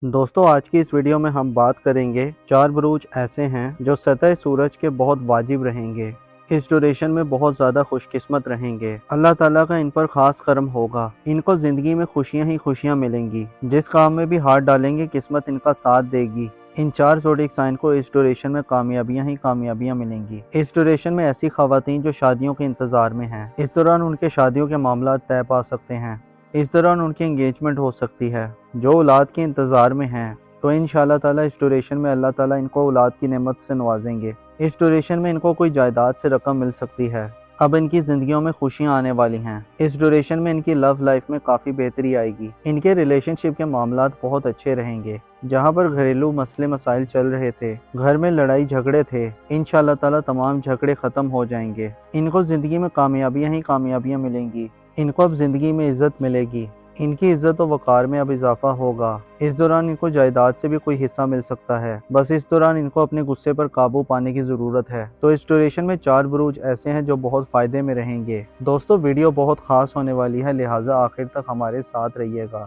دوستو آج کی اس ویڈیو میں ہم بات کریں گے 4 بروج ایسے ہیں جو سطح سورج کے بہت واجب رہیں گے، اس ڈیوریشن میں بہت زیادہ خوش قسمت رہیں گے، اللہ تعالیٰ کا ان پر خاص کرم ہوگا، ان کو زندگی میں خوشیاں ہی خوشیاں ملیں گی، جس کام میں بھی ہاتھ ڈالیں گے قسمت ان کا ساتھ دے گی۔ ان 4 زوڈک سائن کو اس ڈیوریشن میں کامیابیاں ہی کامیابیاں ملیں گی۔ اس ڈیوریشن میں ایسی خواتین جو شادیوں کے انتظار میں ہیں، اس دوران ان کے شادیوں کے معاملات طے پا سکتے ہیں، اس دوران ان کی انگیجمنٹ ہو سکتی ہے۔ جو اولاد کے انتظار میں ہیں تو انشاءاللہ تعالیٰ اس ڈیوریشن میں اللہ تعالیٰ ان کو اولاد کی نعمت سے نوازیں گے۔ اس ڈیوریشن میں ان کو کوئی جائیداد سے رقم مل سکتی ہے، اب ان کی زندگیوں میں خوشیاں آنے والی ہیں۔ اس ڈیوریشن میں ان کی لو لائف میں کافی بہتری آئے گی، ان کے ریلیشن شپ کے معاملات بہت اچھے رہیں گے۔ جہاں پر گھریلو مسئلے مسائل چل رہے تھے، گھر میں لڑائی جھگڑے تھے، انشاءاللہ تعالیٰ تمام جھگڑے ختم ہو جائیں گے۔ ان کو زندگی میں کامیابیاں ہی کامیابیاں ملیں گی، ان کو اب زندگی میں عزت ملے گی، ان کی عزت و وقار میں اب اضافہ ہوگا۔ اس دوران ان کو جائیداد سے بھی کوئی حصہ مل سکتا ہے، بس اس دوران ان کو اپنے غصے پر قابو پانے کی ضرورت ہے۔ تو اس ڈیوریشن میں 4 بروج ایسے ہیں جو بہت فائدے میں رہیں گے۔ دوستو ویڈیو بہت خاص ہونے والی ہے، لہٰذا آخر تک ہمارے ساتھ رہیے گا،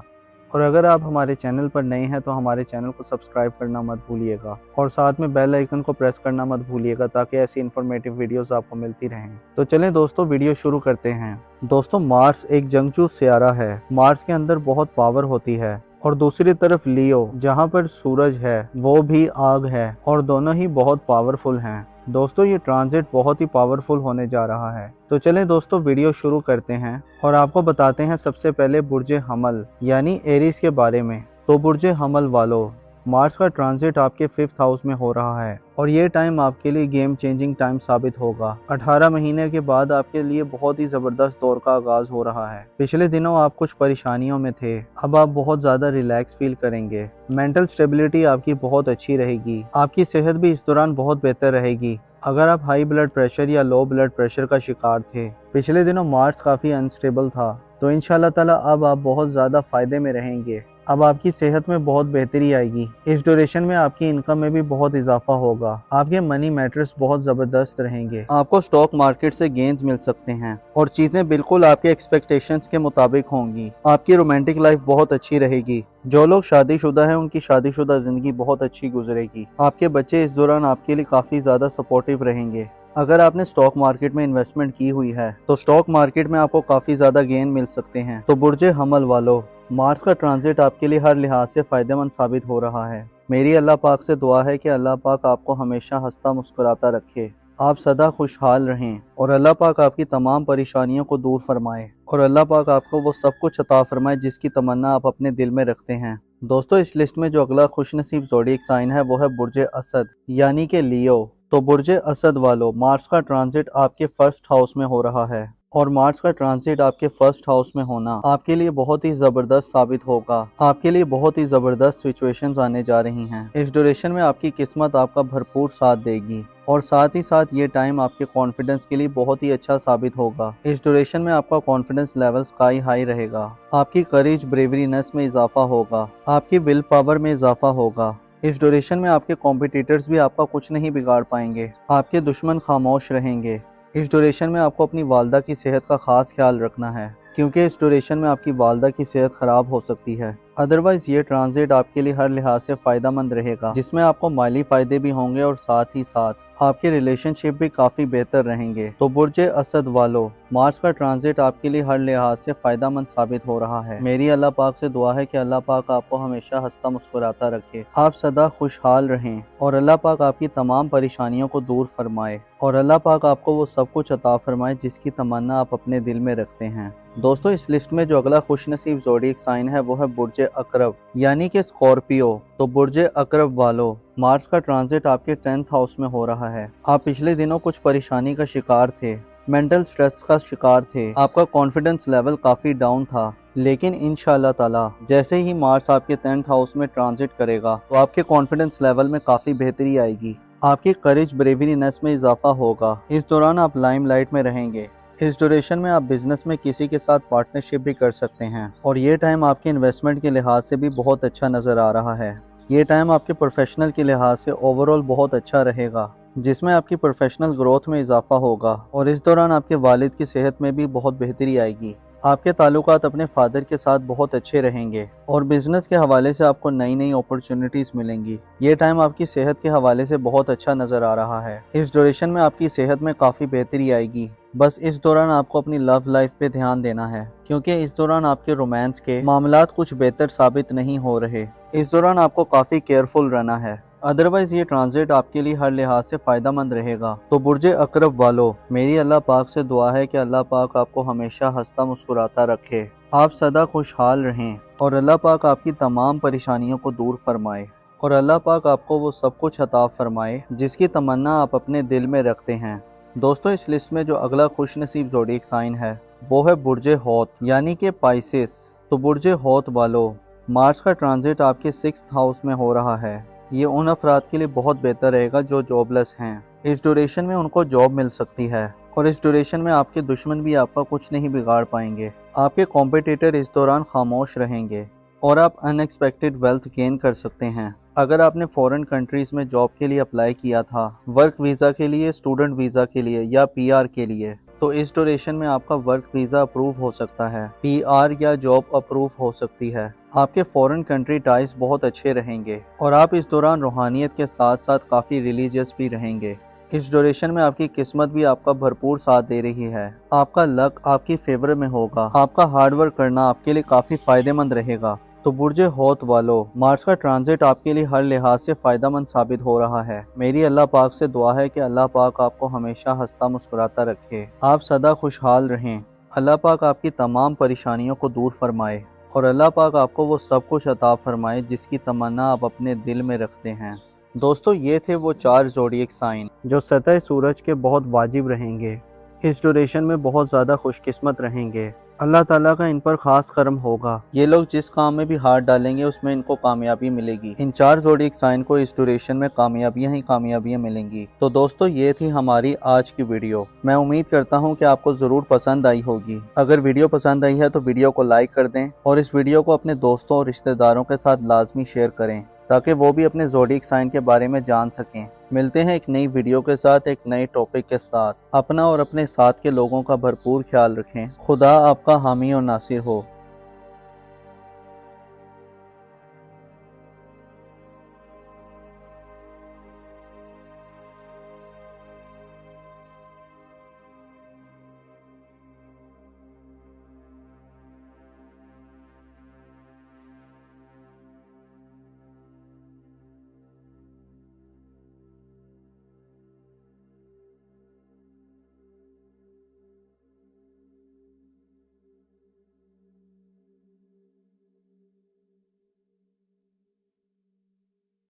اور اگر آپ ہمارے چینل پر نئے ہیں تو ہمارے چینل کو سبسکرائب کرنا مت بھولیے گا، اور ساتھ میں بیل آئیکن کو پریس کرنا مت بھولیے گا تاکہ ایسی انفارمیٹیو ویڈیوز آپ کو ملتی رہیں۔ تو چلیں دوستو ویڈیو شروع کرتے ہیں۔ دوستو مارس ایک جنگجو سیارہ ہے، مارس کے اندر بہت پاور ہوتی ہے، اور دوسری طرف لیو جہاں پر سورج ہے وہ بھی آگ ہے، اور دونوں ہی بہت پاورفل ہیں۔ دوستو یہ ٹرانزٹ بہت ہی پاورفل ہونے جا رہا ہے، تو چلیں دوستو ویڈیو شروع کرتے ہیں اور آپ کو بتاتے ہیں سب سے پہلے برج حمل یعنی ایریس کے بارے میں۔ تو برج حمل والو، مارس کا ٹرانزٹ آپ کے 5th ہاؤس میں ہو رہا ہے، اور یہ ٹائم آپ کے لیے گیم چینجنگ ٹائم ثابت ہوگا۔ 18 مہینے کے بعد آپ کے لیے بہت ہی زبردست دور کا آغاز ہو رہا ہے۔ پچھلے دنوں آپ کچھ پریشانیوں میں تھے، اب آپ بہت زیادہ ریلیکس فیل کریں گے۔ مینٹل سٹیبلٹی آپ کی بہت اچھی رہے گی، آپ کی صحت بھی اس دوران بہت بہتر رہے گی۔ اگر آپ ہائی بلڈ پریشر یا لو بلڈ پریشر کا شکار تھے، پچھلے دنوں مارس کافی انسٹیبل تھا، تو انشاءاللہ تعالیٰ اب آپ بہت زیادہ فائدے میں رہیں گے، اب آپ کی صحت میں بہت بہتری آئے گی۔ اس ڈیوریشن میں آپ کی انکم میں بھی بہت اضافہ ہوگا، آپ کے منی میٹرز بہت زبردست رہیں گے، آپ کو سٹاک مارکیٹ سے گینز مل سکتے ہیں، اور چیزیں بالکل آپ کے ایکسپیکٹیشنز کے مطابق ہوں گی۔ آپ کی رومانٹک لائف بہت اچھی رہے گی، جو لوگ شادی شدہ ہیں ان کی شادی شدہ زندگی بہت اچھی گزرے گی۔ آپ کے بچے اس دوران آپ کے لیے کافی زیادہ سپورٹیو رہیں گے۔ اگر آپ نے سٹاک مارکیٹ میں انویسٹمنٹ کی ہوئی ہے تو سٹاک مارکیٹ میں آپ کو کافی زیادہ گین مل سکتے ہیں۔ تو برج حمل والو، مارس کا ٹرانزٹ آپ کے لیے ہر لحاظ سے فائدہ مند ثابت ہو رہا ہے۔ میری اللہ پاک سے دعا ہے کہ اللہ پاک آپ کو ہمیشہ ہنستا مسکراتا رکھے، آپ سدا خوشحال رہیں، اور اللہ پاک آپ کی تمام پریشانیوں کو دور فرمائے، اور اللہ پاک آپ کو وہ سب کچھ عطا فرمائے جس کی تمنا آپ اپنے دل میں رکھتے ہیں۔ دوستو اس لسٹ میں جو اگلا خوش نصیب زوڈیک سائن ہے وہ ہے برج اسد یعنی کہ لیو۔ تو برج اسد والو، مارس کا ٹرانزٹ آپ کے 1st ہاؤس میں ہو رہا ہے، اور مارس کا ٹرانزٹ آپ کے 1st ہاؤس میں ہونا آپ کے لیے بہت ہی زبردست ثابت ہوگا، آپ کے لیے بہت ہی زبردست سچویشنز آنے جا رہی ہیں۔ اس ڈیوریشن میں آپ کی قسمت آپ کا بھرپور ساتھ دے گی، اور ساتھ ہی ساتھ یہ ٹائم آپ کے کانفیڈنس کے لیے بہت ہی اچھا ثابت ہوگا۔ اس ڈیوریشن میں آپ کا کانفیڈنس لیول سکائی ہائی رہے گا، آپ کی کریج بریورینس میں اضافہ ہوگا، آپ کی ول پاور میں اضافہ ہوگا۔ اس ڈیوریشن میں آپ کے کمپیٹیٹرز بھی آپ کا کچھ نہیں بگاڑ پائیں گے، آپ کے دشمن خاموش رہیں گے۔ اس ڈیوریشن میں آپ کو اپنی والدہ کی صحت کا خاص خیال رکھنا ہے، کیونکہ اس ڈیوریشن میں آپ کی والدہ کی صحت خراب ہو سکتی ہے۔ ادروائز یہ ٹرانزٹ آپ کے لیے ہر لحاظ سے فائدہ مند رہے گا، جس میں آپ کو مالی فائدے بھی ہوں گے، اور ساتھ ہی ساتھ آپ کے ریلیشن شپ بھی کافی بہتر رہیں گے۔ تو برج اسد والو، مارس کا ٹرانزٹ آپ کے لیے ہر لحاظ سے فائدہ مند ثابت ہو رہا ہے۔ میری اللہ پاک سے دعا ہے کہ اللہ پاک آپ کو ہمیشہ ہنستا مسکراتا رکھے، آپ سدا خوشحال رہیں، اور اللہ پاک آپ کی تمام پریشانیوں کو دور فرمائے، اور اللہ پاک آپ کو وہ سب کچھ عطا فرمائے جس کی تمنا آپ اپنے دل میں رکھتے ہیں۔ دوستو اس لسٹ میں جو اگلا خوش نصیب زوڈیک سائن ہے وہ ہے برج عقرب یعنی کہ اسکارپیو۔ تو برج عقرب والو، مارس کا ٹرانزٹ آپ کے 10th ہاؤس میں ہو رہا ہے، آپ پچھلے دنوں کچھ پریشانی کا شکار تھے، مینٹل سٹریس کا شکار تھے، آپ کا کانفیڈنس لیول کافی ڈاؤن تھا، لیکن انشاءاللہ تعالیٰ جیسے ہی مارس آپ کے 10th ہاؤس میں ٹرانزٹ کرے گا تو آپ کے کانفیڈنس لیول میں کافی بہتری آئے گی، آپ کی کریج بریورینس میں اضافہ ہوگا، اس دوران آپ لائم لائٹ میں رہیں گے۔ اس ڈیوریشن میں آپ بزنس میں کسی کے ساتھ پارٹنرشپ بھی کر سکتے ہیں، اور یہ ٹائم آپ کے انویسٹمنٹ کے لحاظ سے بھی بہت اچھا نظر آ رہا ہے۔ یہ ٹائم آپ کے پروفیشنل کے لحاظ سے اوورال بہت اچھا رہے گا، جس میں آپ کی پروفیشنل گروتھ میں اضافہ ہوگا، اور اس دوران آپ کے والد کی صحت میں بھی بہت بہتری آئے گی۔ آپ کے تعلقات اپنے فادر کے ساتھ بہت اچھے رہیں گے اور بزنس کے حوالے سے آپ کو نئی نئی اپرچونٹیز ملیں گی۔ یہ ٹائم آپ کی صحت کے حوالے سے بہت اچھا نظر آ رہا ہے۔ اس ڈیوریشن میں آپ کی صحت میں کافی بہتری آئے گی۔ بس اس دوران آپ کو اپنی لو لائف پہ دھیان دینا ہے، کیونکہ اس دوران آپ کے رومانس کے معاملات کچھ بہتر ثابت نہیں ہو رہے۔ اس دوران آپ کو کافی کیئرفل رہنا ہے، ادروائز یہ ٹرانزٹ آپ کے لیے ہر لحاظ سے فائدہ مند رہے گا۔ تو برج عقرب والو، میری اللہ پاک سے دعا ہے کہ اللہ پاک آپ کو ہمیشہ ہنستا مسکراتا رکھے، آپ سدا خوشحال رہیں اور اللہ پاک آپ کی تمام پریشانیوں کو دور فرمائے، اور اللہ پاک آپ کو وہ سب کچھ عطا فرمائے جس کی تمنا آپ اپنے دل میں رکھتے ہیں۔ دوستو، اس لسٹ میں جو اگلا خوش نصیب زوڈیک سائن ہے وہ ہے برج ہوت یعنی کہ پائسس۔ تو برج ہوت والو، مارس کا ٹرانزٹ آپ کے 6th ہاؤس میں ہو رہا ہے۔ یہ ان افراد کے لیے بہت بہتر رہے گا جو جاب لیس ہیں۔ اس ڈیوریشن میں ان کو جاب مل سکتی ہے، اور اس ڈیوریشن میں آپ کے دشمن بھی آپ کا کچھ نہیں بگاڑ پائیں گے۔ آپ کے کمپیٹیٹر اس دوران خاموش رہیں گے اور آپ ان ایکسپیکٹڈ ویلتھ گین کر سکتے ہیں۔ اگر آپ نے فورن کنٹریز میں جاب کے لیے اپلائی کیا تھا، ورک ویزا کے لیے، اسٹوڈنٹ ویزا کے لیے یا پی آر کے لیے، تو اس ڈیوریشن میں آپ کا ورک ویزا اپروو ہو سکتا ہے، پی آر یا جاب اپروو ہو سکتی ہے۔ آپ کے فورن کنٹری ٹائز بہت اچھے رہیں گے اور آپ اس دوران روحانیت کے ساتھ ساتھ کافی ریلیجیس بھی رہیں گے۔ اس ڈیوریشن میں آپ کی قسمت بھی آپ کا بھرپور ساتھ دے رہی ہے، آپ کا لک آپ کی فیور میں ہوگا، آپ کا ہارڈ ورک کرنا آپ کے لیے کافی فائدہ مند رہے گا۔ تو برج ہوت والو، مارس کا ٹرانزٹ آپ کے لیے ہر لحاظ سے فائدہ مند ثابت ہو رہا ہے۔ میری اللہ پاک سے دعا ہے کہ اللہ پاک آپ کو ہمیشہ ہنستا مسکراتا رکھے، آپ سدا خوشحال رہیں، اللہ پاک آپ کی تمام پریشانیوں کو دور فرمائے، اور اللہ پاک آپ کو وہ سب کچھ عطا فرمائے جس کی تمنا آپ اپنے دل میں رکھتے ہیں۔ دوستو، یہ تھے وہ 4 زوڈیک سائن جو سطح سورج کے بہت واجب رہیں گے، اس ڈیوریشن میں بہت زیادہ خوش قسمت رہیں گے، اللہ تعالیٰ کا ان پر خاص کرم ہوگا۔ یہ لوگ جس کام میں بھی ہاتھ ڈالیں گے اس میں ان کو کامیابی ملے گی۔ ان 4 زوڈیک سائن کو اس ڈیوریشن میں کامیابیاں ہی کامیابیاں ملیں گی۔ تو دوستو، یہ تھی ہماری آج کی ویڈیو۔ میں امید کرتا ہوں کہ آپ کو ضرور پسند آئی ہوگی۔ اگر ویڈیو پسند آئی ہے تو ویڈیو کو لائک کر دیں اور اس ویڈیو کو اپنے دوستوں اور رشتہ داروں کے ساتھ لازمی شیئر کریں تاکہ وہ بھی اپنے زوڈیک سائن کے بارے میں جان سکیں۔ ملتے ہیں ایک نئی ویڈیو کے ساتھ، ایک نئے ٹاپک کے ساتھ۔ اپنا اور اپنے ساتھ کے لوگوں کا بھرپور خیال رکھیں۔ خدا آپ کا حامی اور ناصر ہو۔